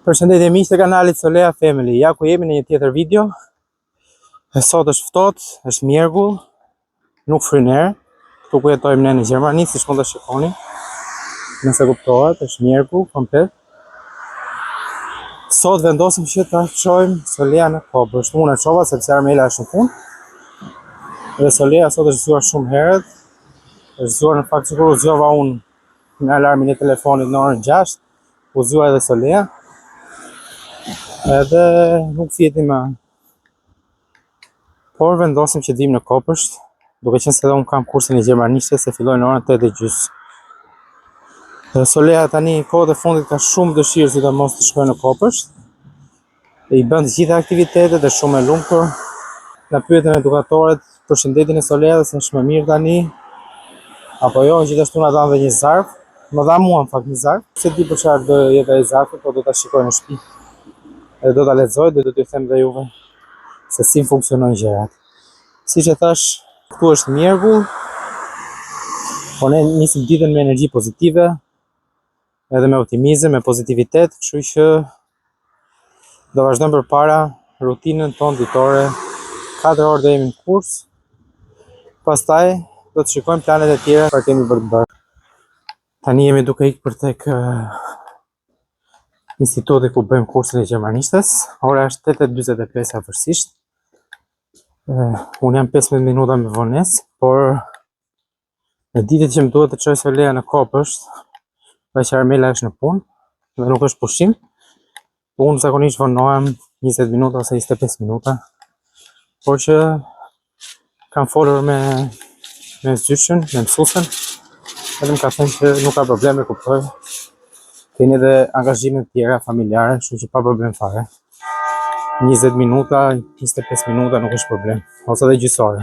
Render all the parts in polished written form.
Përshëndetje miq të kanalit Solea Family. Ja ku jemi në një tjetër video. Sot është ftohtë, është mjerkull, nuk fryner. Këtu ku jetojmë ne në Gjermani, siç mund ta shikoni. Nëse kuptohet, është mjerkull komplet. Sot vendosim që ta çojmë Solea në Kopësht. Unë e çova sepse Armela është në punë. Dhe Solea sot është zgjuar shumë herët. Është zgjuar në fakt sikur u zgjova unë me alarmin e telefonit në orën 6. U zgjua edhe Solea. Edhe nuk fjeti më. Por vendosim që vim në Kopësht, duke qenë se edhe unë kam kursin e gjermanishte se filloj në orën 8:30. Solea tani kohët e fundit ka shumë dëshirë sidomos të shkojë në Kopësht. I bën të gjitha aktivitetet, është shumë e lumtur. Na pyetën edukatorët përshëndetjen e Soleas, është më mirë tani apo jo, gjithashtu na dhanë dhe një zarf. Më dha mua në fakt një zarf. Se di për çfarë do jetë ai zarfi, po do ta shikoj në shtëpi. Edhe do ta lexoj dhe do t'ju them dhe juve se si funksionojnë gjërat. Siç e thash, këtu është mjerkull. Po ne nisim ditën me energji pozitive, edhe me optimizëm, me pozitivitet, kështu që do vazhdojmë përpara rutinën tonë ditore, 4 orë do jemi në kurs. Pastaj do të shikojmë planet e tjera çfarë kemi për të bërë. Tani jemi duke ikë për tek instituti ku bëjmë kursin e gjermanishtes. Ora është 8:45 afërsisht. Unë jam 15 minuta me vonesë, por në ditët që më duhet të çoj Solea në Kopësht, që Armela është në punë dhe nuk është pushim, unë zakonisht vonohem 20 minuta ose 25 minuta, por që kam folur me zyshën, me mësuesen, edhe më ka thënë që nuk ka probleme, kuptoj. Keni edhe angazhime të tjera familjare, kështu që pa problem fare. 20 minuta, 25 minuta nuk është problem, ose edhe gjysore.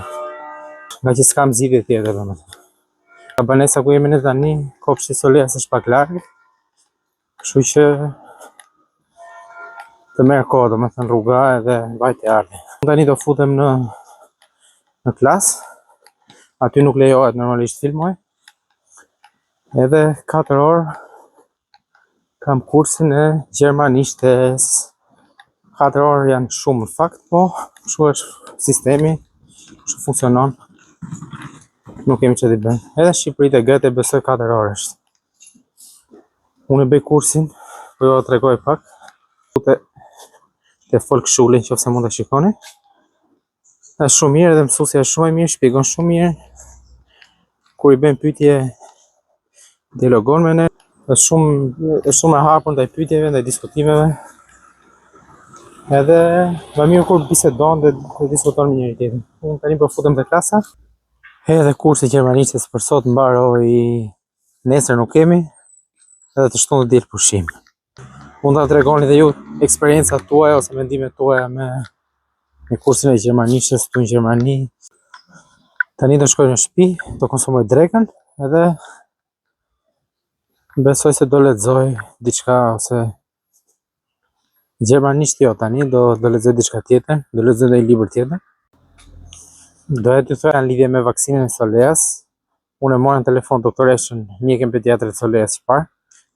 Nga që s'kam zgjidhje tjetër domethënë. Banesa ku jemi ne tani, kopshti i Soleas është pak larg, kështu që të merr kohë domethënë rruga edhe vajte ardhi. Tani do futem në klasë. Aty nuk lejohet normalisht filmoj. Edhe 4 orë kam kursin e gjermanishtes. 4 orë janë shumë në fakt, po kështu është sistemi, kështu funksionon. Nuk kemi që t'i bëjmë. Edhe Shqipërit e gëtë e besoj 4 orë është. Unë e bëj kursin, po jo të regoj pak. Te folkshulin që ose mund të shikoni. Është shumë mirë edhe mësusja është shumë mirë, shpjegon shumë mirë. Kur i bëjmë pyetje, dialogon me ne. Është shumë e hapur ndaj pyetjeve, ndaj diskutimeve. Edhe më mirë kur bisedon dhe diskuton me njëri tjetrin. Unë tani po futem te klasa. Edhe kursi gjermanishtes për sot mbaroi, nesër nuk kemi, edhe të shtunë do del pushim. Mund ta tregoni dhe ju eksperiencat tuaja ose mendimet tuaja me kursin e gjermanishtes këtu në Gjermani. Tani do shkoj në shtëpi, do konsumoj drekën, edhe besoj se do lexoj diçka ose gjermanisht jo tani, do lexoj diçka tjetër, do lexoj një libër tjetër. Doja t'ju thoja në lidhje me vaksinën e Soleas. Unë e mora në telefon doktoreshën, mjekën pediatre të Soleas që parë,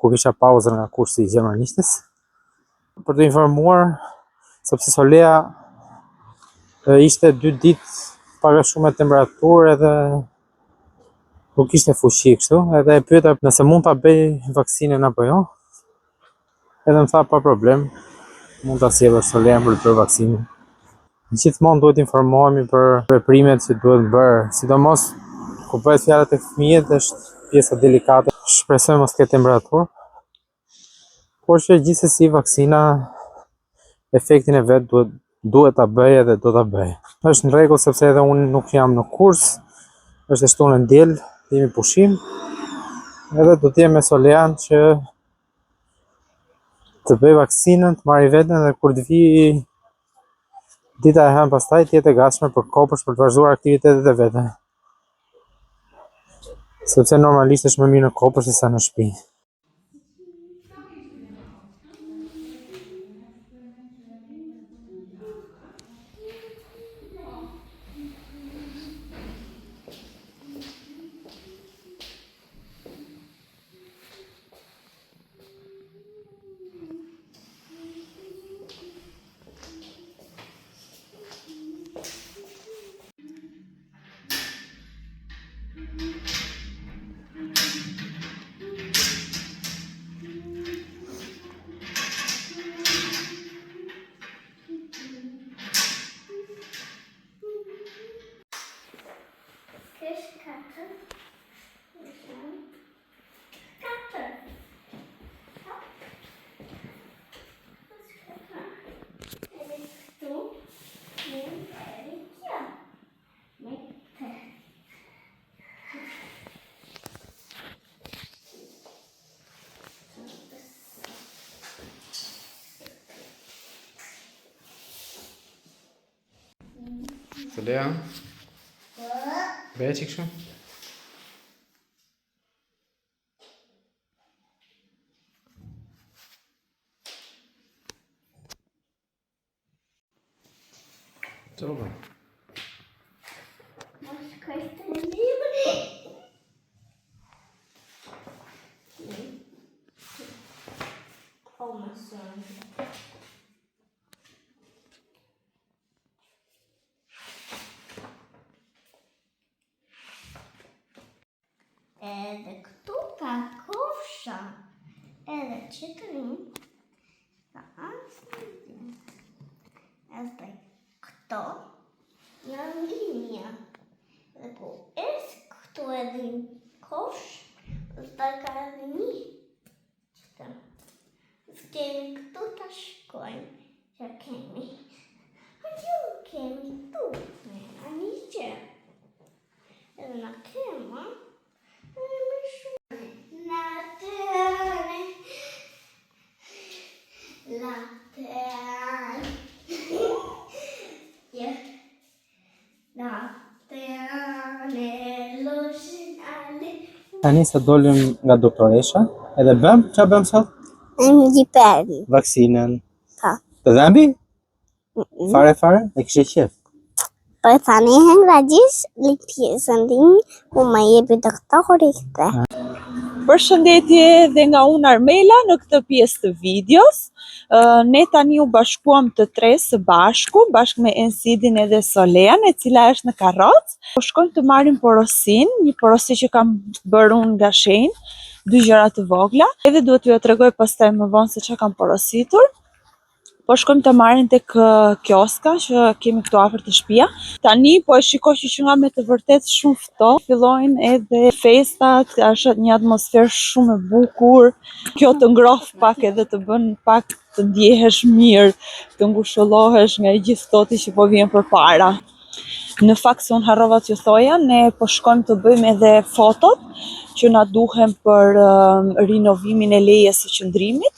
ku kisha pauzën nga kursi i gjermanishtes. Për të informuar, sepse Solea ishte 2 ditë pak a shumë me temperaturë edhe nuk ishte fuqi kështu, edhe e pyeta nëse mund ta bëj vaksinën apo jo. Edhe më tha pa problem, mund ta sjellësh Solean për të bërë vaksinën. Gjithmonë duhet informohemi për veprimet që duhet bërë, sidomos kur bëhet fjala tek fëmijët, është pjesa delikate. Shpresoj mos ketë temperaturë. Por që gjithsesi vaksina efektin e vet duhet ta bëj edhe do ta bëj. Është në rregull sepse edhe unë nuk jam në kurs, është e shtunë në diel, jemi pushim. Edhe do të jem me Solean që të bëj vaksinën, të marr veten dhe kur të vi dita e hënë pastaj të jetë e gatshme për Kopësht për të vazhduar aktivitetet e veta. Sepse normalisht është më mirë në Kopësht se sa në shtëpi. Solea? Bëja që kështu? Që rëbë? Edhe këtu ka kofsha, edhe qëtërin ka asnëzim. Edhe këto në linja. Dhe po këtu edhe në kofsh, dhe ka edhe një qëtë. Dhe kemi këtu të shkojmë, që kemi. Kemi tu, me një që. Edhe në kema, Tani se dolim nga doktoresha, edhe çfarë bëm sot? Gjiperi. Vaksinën. Pa. Të dhëmbi? Fare, e kishe qef? Për tani nga gjithë li pjesën tim, ku më jepi doktori këtë. Përshëndetje dhe nga unë Armela në këtë pjesë të videos. Ne tani u bashkuam të tre së bashku me Ensidin edhe Solean, e cila është në karrocë. Po shkojmë të marrim porosin, një porosi që kam bërë unë nga shenjë, 2 gjëra të vogla. Edhe duhet t'ju tregoj pastaj më vonë se çka kam porositur. Po shkojmë të marrin tek kioska që kemi këtu afër të shtëpia. Tani po e shikoj që nga me të vërtet shumë ftohtë, fillojnë edhe festat, është një atmosferë shumë e bukur. Kjo të ngroh pak edhe të bën pak të ndjehesh mirë, të ngushëllohesh nga gjithë ftohti që po vjen përpara. Në fakt se unë harrova t'ju thoja, ne po shkojmë të bëjmë edhe fotot që na duhen për rinovimin e lejes së qëndrimit.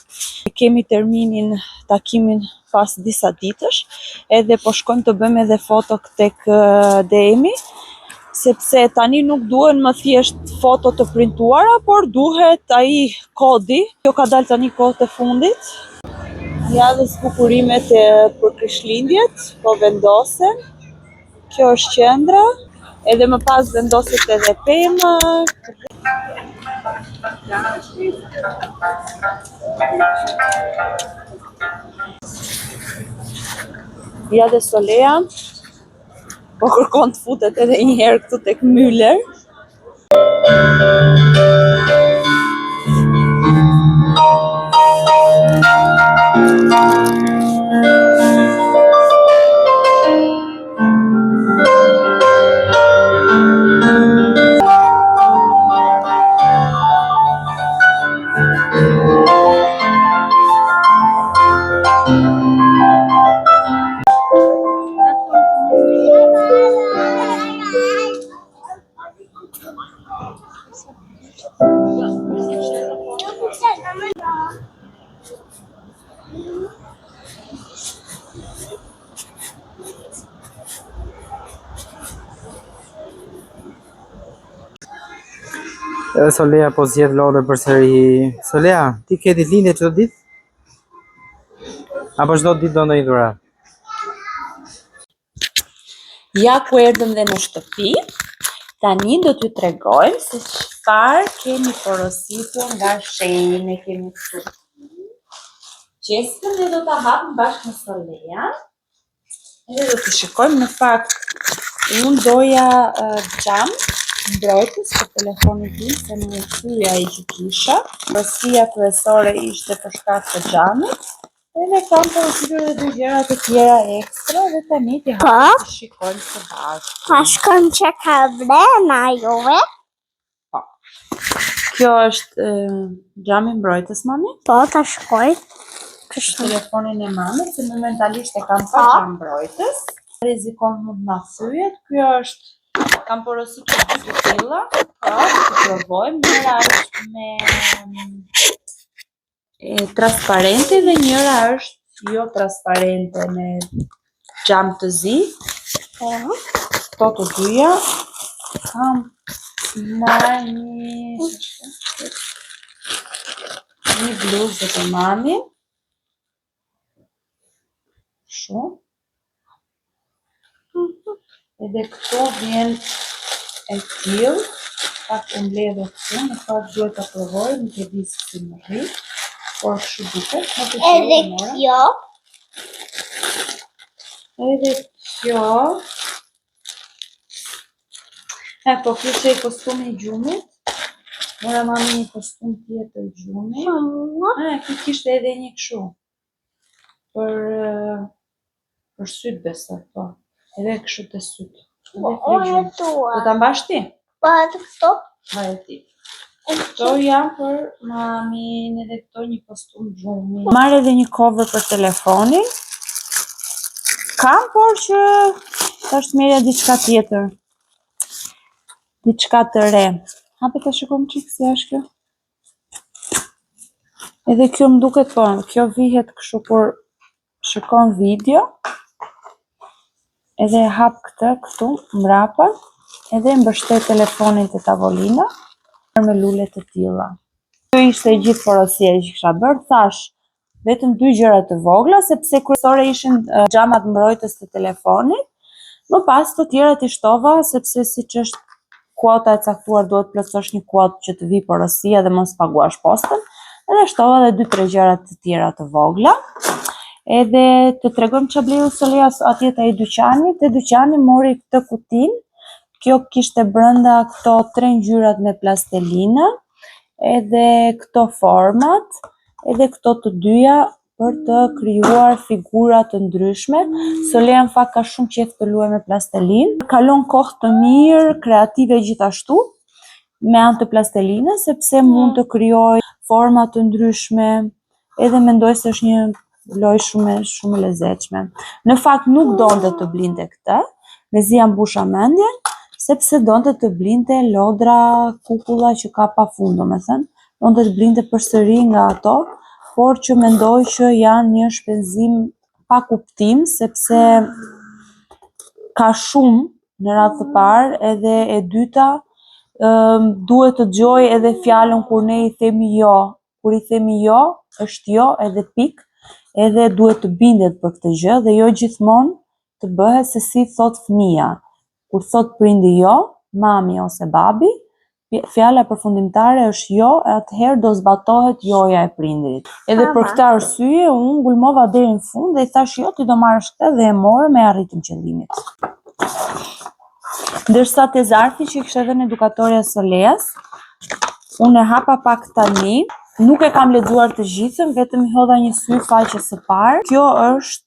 Kemi terminin takimin pas disa ditësh, edhe po shkojmë të bëjmë edhe foto tek Demi, sepse tani nuk duhen më thjesht foto të printuara, por duhet ai kodi. Kjo ka dalë tani kohët e fundit. Ja dhe zbukurimet për Krishtlindjet, po vendosen. Kjo është qendra, edhe më pas vendoset edhe pemë. Ja dhe Solea, po kërkon të futet edhe një herë këtu tek Müller. Edhe Solea po zgjedh lodhe përsëri. Solea, ti ke ditëlindje çdo ditë? Apo çdo ditë do ndonjë dhuratë? Ja ku erdhëm dhe në shtëpi. Tani do t'ju tregojmë se çfarë kemi porositur nga shenjë. Ne kemi këtu qeskën dhe do ta hapim bashkë me Solean. Edhe do të shikojmë, në fakt unë doja xham mbrojtës për telefonin tim, se në thyja ai që kisha. Porosia kryesore ishte për shkak të xhamit. Edhe kam porositur edhe 2 gjëra të tjera ekstra dhe tani t'i hapim të shikojmë së bashku. Pa shkon që ka vrena juve? Po. Kjo është xhami mbrojtës, mami? Po, ta shkoj. Telefonin e mamës, se momentalisht e kam pa xham mbrojtës. Rrezikon mund na thyet. Kjo është, kam porositur 2 të tilla, pra të provojmë. Njëra është me transparente dhe njëra është jo transparente me xham të zi. Këto të dyja kam marrë një bluzë të mami. Shumë. Edhe këto vjen e tillë, pak e mbledhe këtu, në fakt duhet ta provoj, nuk e di se si më rri, por kështu duket, më të Edhe kjo. Edhe kjo. Po kjo që i kostumi i gjumit, mora mami një kostum tjetër gjumi. Kjo kishte edhe një kështu, për syt besoj, po, edhe kështu të syt. Do ta mbash ti? Po atë këto. Vaje ti. Këto janë për mamin, edhe këto një kostum gjumi. Marrë edhe një cover për telefonin. Kam, por që tash merja diçka tjetër. Diçka të re. Hape ta shikojmë çik si është kjo. Edhe kjo më duket, po, kjo vihet kështu kur shikon video. Edhe hap këtë këtu mrapa, edhe mbështet telefonin te tavolina me lule të tilla. Kjo ishte gjithë porosia që kisha bërë, thash vetëm 2 gjëra të vogla, sepse kryesore ishin xhamat mbrojtës të telefonit. Më pas të tjerat i shtova, sepse siç është kuota e caktuar, duhet plotësosh një kuotë që të vi porosia dhe mos paguash postën. Edhe shtova edhe 2-3 gjëra të tjera të vogla. Edhe të tregojmë ç'a bleu Solea atje te ai dyqani. Te dyqani mori këtë kutinë. Kjo kishte brenda këto 3 ngjyrat me plastelina, edhe këto format, edhe këto të dyja për të krijuar figura të ndryshme. Solea në fakt ka shumë qejf të luajë me plastelin. Kalon kohë të mirë, kreative gjithashtu, me anë të plastelinës, sepse mund të krijojë forma të ndryshme, edhe mendoj se është një lojë shumë e lezetshme. Në fakt nuk donte të blinte këtë, mezi ja mbusha mendjen, sepse donte të blinte lodra, kukulla që ka pafund, domethënë, donte të blinte përsëri nga ato, por që mendoj që janë një shpenzim pa kuptim, sepse ka shumë në radhë të parë, edhe e dyta duhet të dëgjoj edhe fjalën kur ne i themi jo. Kur i themi jo, është jo edhe pikë, edhe duhet të bindet për këtë gjë, dhe jo gjithmonë të bëhet se si thot fëmia. Kur thot prindi jo, mami ose babi, fjala përfundimtare është jo, e atëherë do zbatohet joja e prindrit. Edhe për këtë arsye, unë ngulmova deri në fund dhe i thash jo, ti do marrësh këtë, dhe e morëm e arritëm qëllimit. Ndërsa te zarfi që i kishte dhënë edukatorja Soleas, unë e hapa pak tani, nuk e kam lexuar të gjithën, vetëm i hodha një sy faqes së parë. Kjo është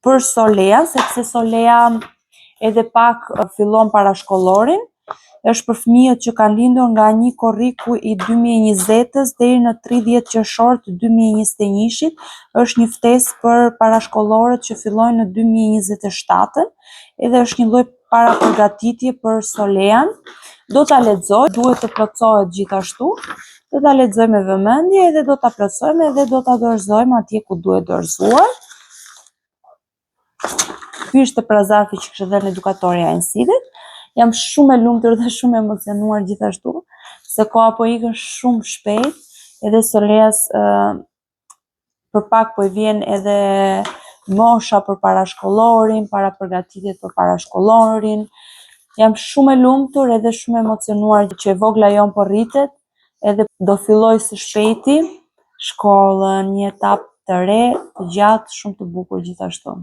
për Solea, sepse Solea edhe pak fillon parashkollorin, është për fëmijët që kanë lindur nga një korriku i 2020-s deri në 30 qershor të 2021-shit, është një ftesë për parashkollorët që fillojnë në 2027-ën, edhe është një lloj parapërgatitje për Solean. Do ta lexoj, duhet të plotësohet gjithashtu. Do ta lexoj me vëmendje, edhe do ta plotësojmë, edhe do ta dorëzojmë atje ku duhet dorëzuar. Ky ishte pra zarfi që kishte dhënë edukatorja e Ensidit. Jam shumë e lumtur dhe shumë e emocionuar gjithashtu, se koha po ikën shumë shpejt, edhe Soleas për pak po i vjen edhe mosha për parashkollorin, para përgatitjet për parashkollorin. Jam shumë e lumtur edhe shumë e emocionuar që e vogla jon po rritet, edhe do filloj së shpejti shkollën, një etapë të re, të gjatë, shumë të bukur gjithashtu.